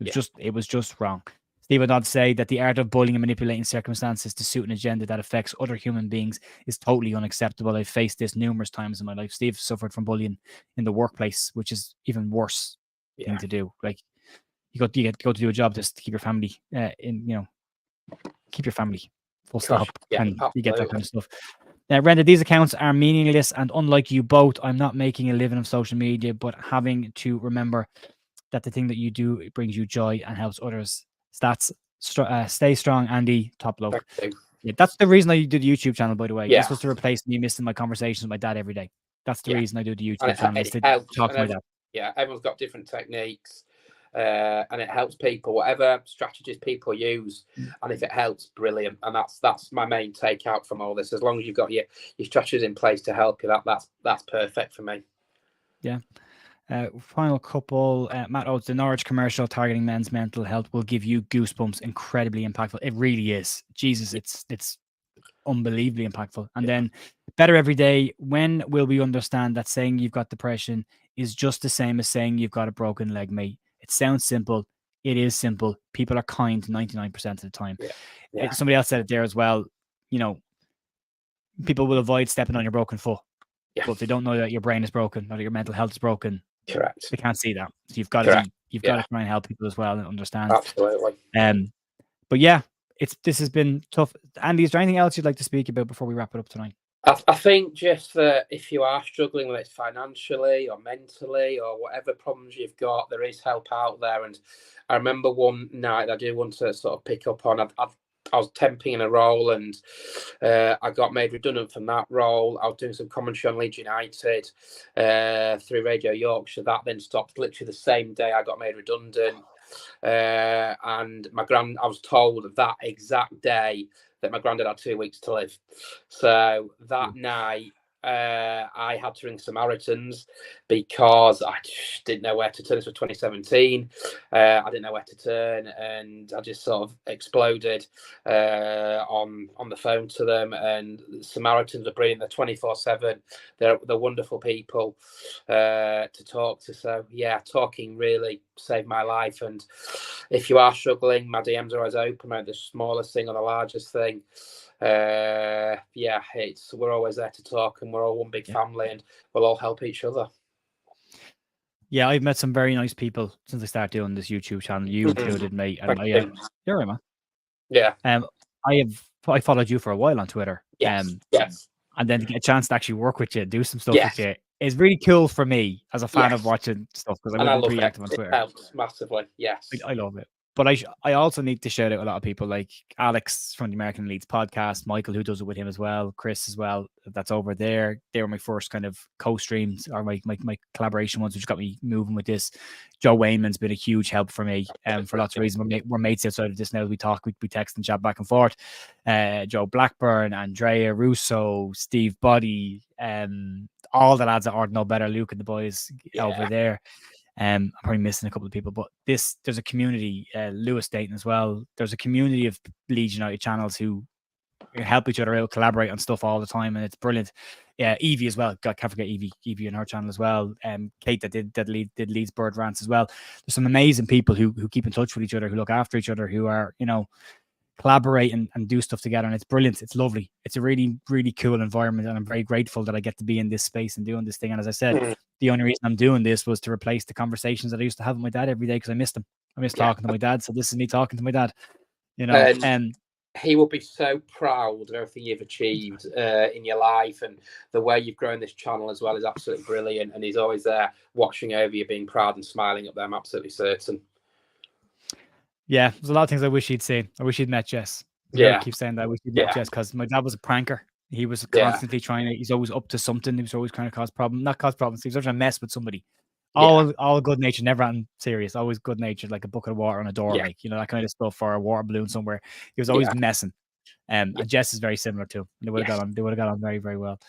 It was just wrong. Steve would not say that the art of bullying and manipulating circumstances to suit an agenda that affects other human beings is totally unacceptable. I've faced this numerous times in my life. Steve suffered from bullying in the workplace, which is even worse thing to do. Like you got to do a job just to keep your family keep your family full stop, and you get that kind of stuff. Renda, these accounts are meaningless, and unlike you both, I'm not making a living of social media, but having to remember that the thing that you do, it brings you joy and helps others. Stats, stay strong, Andy. Top bloke. Yeah, that's the reason I do the YouTube channel, by the way. This was to replace me missing my conversations with my dad every day. That's the reason I do the YouTube channel, is to talk to my dad. Yeah, everyone's got different techniques, and it helps people, whatever strategies people use. And if it helps, brilliant. And that's my main takeout from all this. As long as you've got your strategies in place to help you, that's perfect for me. Yeah. Final couple, Matt Oates, the Norwich commercial targeting men's mental health will give you goosebumps. Incredibly impactful. It really is. Jesus, it's unbelievably impactful. And then better every day. When will we understand that saying you've got depression is just the same as saying you've got a broken leg, mate? It sounds simple. It is simple. People are kind 99% of the time. Somebody else said it there as well. You know, people will avoid stepping on your broken foot. But if they don't know that your brain is broken or that your mental health is broken, correct, they can't see that. So you've got to got to try and help people as well and understand. Absolutely. But yeah, this has been tough. Andy, is there anything else you'd like to speak about before we wrap it up tonight? I think just that if you are struggling, whether it's financially or mentally or whatever problems you've got, there is help out there. And I remember one night I do want to sort of pick up on. I was temping in a role, and I got made redundant from that role. I was doing some commentary on Leeds United through Radio Yorkshire. That then stopped literally the same day I got made redundant. And I was told that exact day that my granddad had 2 weeks to live. So that night, I had to ring Samaritans because I just didn't know where to turn. This was 2017. I didn't know where to turn, and I just sort of exploded on the phone to them. And Samaritans are brilliant. They're 24/7. They're wonderful people to talk to. So yeah, talking really saved my life. And if you are struggling, my DMs are always open. About the smallest thing or the largest thing. We're always there to talk, and we're all one big family, and we'll all help each other. Yeah, I've met some very nice people since I started doing this YouTube channel, you included, mate. And you're right, man. Yeah. I followed you for a while on Twitter. Yes. And then to get a chance to actually work with you, do some stuff with you, is really cool for me as a fan of watching stuff, because I wouldn't be active on Twitter. It helps massively. Yes. I love it. But I also need to shout out a lot of people like Alex from the American Leeds podcast, Michael, who does it with him as well, Chris as well, that's over there. They were my first kind of co-streams, or my collaboration ones, which got me moving with this. Joe Wayman's been a huge help for me for lots of reasons. We're mates outside of this now. We talk, we text and chat back and forth. Joe Blackburn, Andrea Russo, Steve Boddy, all the lads at Ordinal Better, Luke and the boys over there. I'm probably missing a couple of people, but there's a community, Lewis Dayton as well. There's a community of Leeds United channels who help each other out, collaborate on stuff all the time, and it's brilliant. Yeah, Evie as well. God, can't forget Evie and her channel as well. Kate that did Leeds Bird Rants as well. There's some amazing people who keep in touch with each other, who look after each other, who are, collaborate and do stuff together, and it's brilliant. It's lovely. It's a really, really cool environment, and I'm very grateful that I get to be in this space and doing this thing. And as I said, the only reason I'm doing this was to replace the conversations that I used to have with my dad every day, because I missed him. I miss talking to my dad. So this is me talking to my dad. He will be so proud of everything you've achieved in your life, and the way you've grown this channel as well is absolutely brilliant. And he's always there watching over you, being proud and smiling up there. I'm absolutely certain. Yeah, there's a lot of things I wish he'd seen. I wish he'd met Jess. I keep saying that. I wish he'd met Jess, because my dad was a pranker. He was constantly he's always up to something. He was always trying to not cause problems. He was always trying to mess with somebody. All good natured, never anything serious, always good natured, like a bucket of water on a door, like, that kind of stuff, or a water balloon somewhere. He was always messing. And Jess is very similar too. They would have got on very, very well.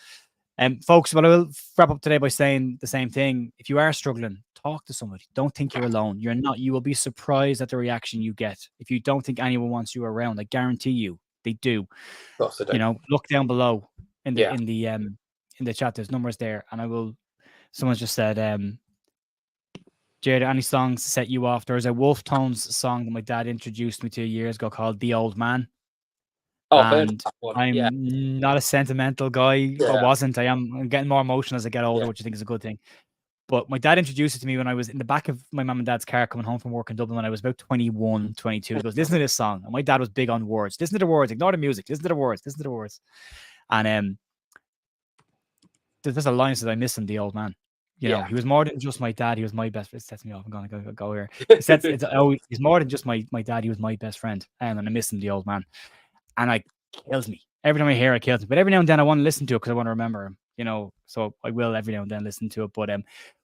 Folks, but I will wrap up today by saying the same thing. If you are struggling, talk to somebody. Don't think you're alone. You're not. You will be surprised at the reaction you get. If you don't think anyone wants you around, I guarantee you they do. Look down below in the chat. There's numbers there, and someone's just said, Jared, any songs set you off? There was a Wolf Tones song that my dad introduced me to years ago called The Old Man. And I'm not a sentimental guy. I wasn't. I'm getting more emotional as I get older, which I think is a good thing. But my dad introduced it to me when I was in the back of my mum and dad's car coming home from work in Dublin when I was about 21, 22. He goes, listen to this song. And my dad was big on words. Listen to the words. Ignore the music. Listen to the words. Listen to the words. And there's a line that says, I miss him, the old man. He was more than just my dad. He was my best friend. It sets me off. I'm going to go here. He's more than just my dad. He was my best friend. And I miss him, the old man. And it kills me. Every time I hear it kills me. But every now and then I want to listen to it because I want to remember him, so I will every now and then listen to it. But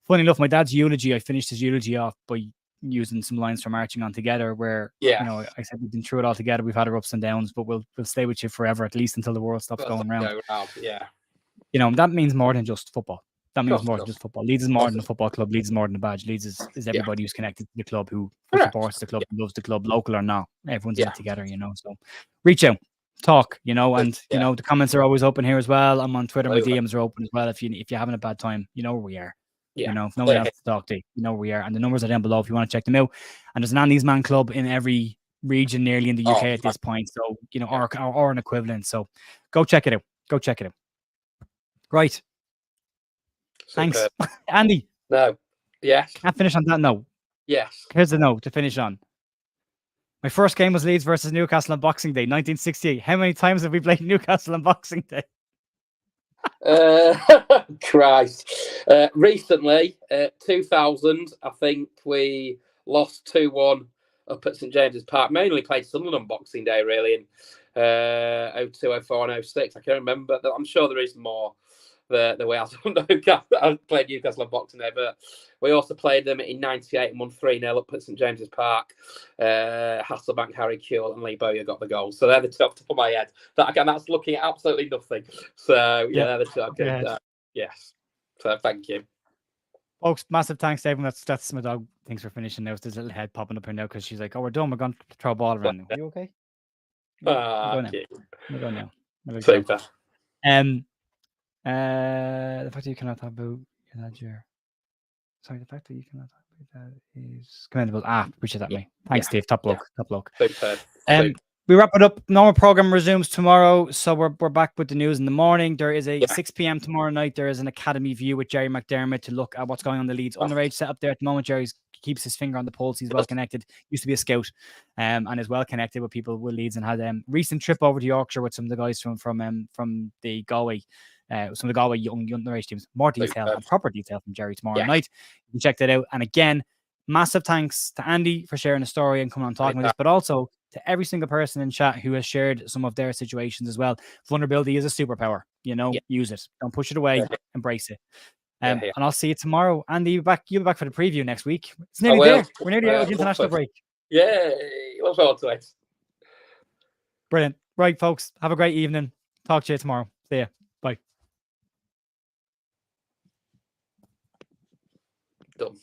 funny enough, my dad's eulogy, I finished his eulogy off by using some lines from Marching On Together, where you know, I said we've been through it all together, we've had our ups and downs, but we'll stay with you forever, at least until the world stops going round. Yeah. You know, that means more than just football. That means more than just football. Leeds is more than a football club. Leeds is more than a badge. Leeds is everybody who's connected to the club, who supports the club, who loves the club, local or not. Everyone's in it together, you know. So reach out, talk, you know, and you know, the comments are always open here as well. I'm on Twitter, my DMs are open as well. If you're having a bad time, you know where we are. You know, if no one else to talk to, you know where we are. And the numbers are down below if you want to check them out. And there's an Andy's Man club in every region nearly in the UK at this point. So, you know, or an equivalent. So go check it out. Go check it out. Right. Thanks. Andy. No. Yes. Can't finish on that note. Yes. Here's the note to finish on. My first game was Leeds versus Newcastle on Boxing Day, 1968. How many times have we played Newcastle on Boxing Day? Christ. Recently, 2000, I think we lost 2-1 up at St James's Park. Mainly played Sunderland on Boxing Day, really, in 02, 04 and 06. I can't remember. I'm sure there is more the way I don't know. I played Newcastle on Boxing Day, but we also played them in 98 and won 3-0 up at St James's Park. Hasselbank, Harry Kewell and Lee Bowyer got the goals. So they're the two off the top of my head. That's looking at absolutely nothing. So yeah, they're the two. Yes. So thank you. Folks, massive thanks to everyone. That's my dog. Thanks for finishing now. There's a little head popping up here now because she's like, "Oh, we're done. We're going to throw a ball around now." Are you okay? We'll go now. Super. The fact that you cannot talk about your sorry, the fact that you cannot talk about that is commendable. Appreciate that, mate. Thanks, Steve. Top bloke. Top bloke. Super. We wrap it up. Normal program resumes tomorrow, so we're back with the news in the morning. There is a 6 p.m. tomorrow night. There is an Academy View with Jerry McDermott to look at what's going on in the Leeds underage setup there at the moment. Jerry keeps his finger on the pulse. He's well connected. Used to be a scout, and is well connected with people with Leeds, and had a recent trip over to Yorkshire with some of the guys from the Galway. Some of the Galway young underage teams. More detail and proper detail from Jerry tomorrow night. You can check that out. And again, massive thanks to Andy for sharing the story and coming on talking with us, but also to every single person in chat who has shared some of their situations as well. Vulnerability is a superpower. You know, use it. Don't push it away. Embrace it. And I'll see you tomorrow. Andy, you'll be back for the preview next week. It's nearly there. We're nearly out of the international break. Yeah, look forward to it. Brilliant. Right, folks. Have a great evening. Talk to you tomorrow. See ya. Bye. Done.